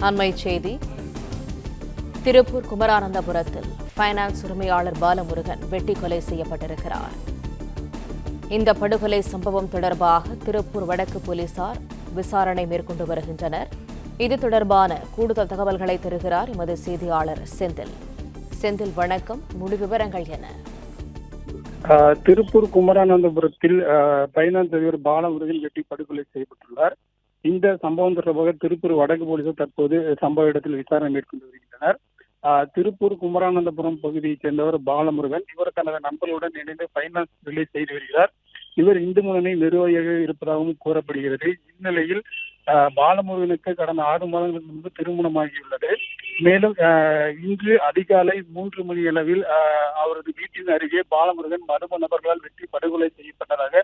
அண்மை செய்தி. திருப்பூர் குமரானந்தபுரத்தில் பைனான்ஸ் உரிமையாளர் பாலமுருகன் வெட்டி கொலை செய்யப்பட்டிருக்கிறார். இந்த படுகொலை சம்பவம் தொடர்பாக திருப்பூர் வடக்கு போலீசார் விசாரணை மேற்கொண்டு வருகின்றனர். இது தொடர்பான கூடுதல் தகவல்களை தருகிறார் எமது செய்தியாளர் செந்தில். செந்தில், வணக்கம். முழு விவரங்கள் என்ன? திருப்பூர் குமரானந்தபுரத்தில் பைனான்ஸ் அதிபர் பாலமுருகன் வெட்டி படுகொலை செய்யப்பட்டுள்ளார். இந்த சம்பவம் தொடர்பாக திருப்பூர் வடக்கு போலீசார் தற்போது சம்பவ இடத்தில் விசாரணை மேற்கொண்டு வருகின்றனர். திருப்பூர் குமரானந்தபுரம் பகுதியைச் சேர்ந்தவர் பாலமுருகன். இவர் தனது நண்பர்களுடன் இணைந்து பைனான்ஸ் தொழிலை செய்து வருகிறார். இவர் இந்து முன்னணி நிர்வாகியாக இருப்பதாகவும் கூறப்படுகிறது. இந்நிலையில் பாலமுருகனுக்கு கடந்த 6 மாதங்களுக்கு முன்பு திருமணமாகியுள்ளது. மேலும் இன்று அதிகாலை 3 மணி அளவில் அவரது வீட்டின் அருகே பாலமுருகன் மர்ம நபர்களால் வெட்டி படுகொலை செய்யப்பட்டதாக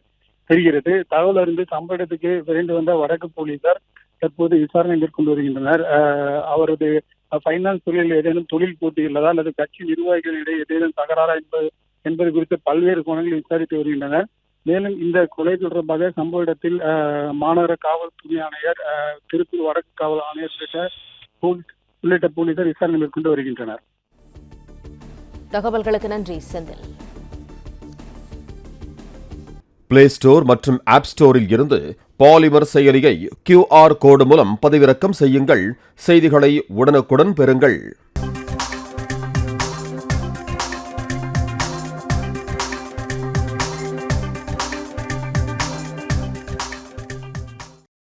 தெரிகிறது. தகவல் அறிந்து சம்பவ இடத்துக்கு விரைந்து வந்த வடக்கு போலீசார் தற்போது விசாரணை மேற்கொண்டு வருகின்றனர். அவரது பைனான்ஸ் துறையில் ஏதேனும் தொழில் போட்டியுள்ளதா அல்லது கட்சி நிர்வாகிகளிடையே ஏதேனும் தகராறா என்பது குறித்து பல்வேறு கோணங்களில் விசாரித்து வருகின்றனர். மேலும் இந்த கொலை தொடர்பாக சம்பவ இடத்தில் மாநகர காவல் துணை ஆணையர், திருப்பூர் வடக்கு காவல் ஆணையர் உள்ளிட்ட போலீசார் விசாரணை மேற்கொண்டு வருகின்றனர். தகவல்களுக்கு நன்றி செந்தில். பிளே ஸ்டோர் மற்றும் ஆப் ஸ்டோரில் இருந்து பாலிமர் செயலியை QR கோடு மூலம் பதிவிறக்கம் செய்யுங்கள். செய்திகளை உடனுக்குடன் பெறுங்கள்.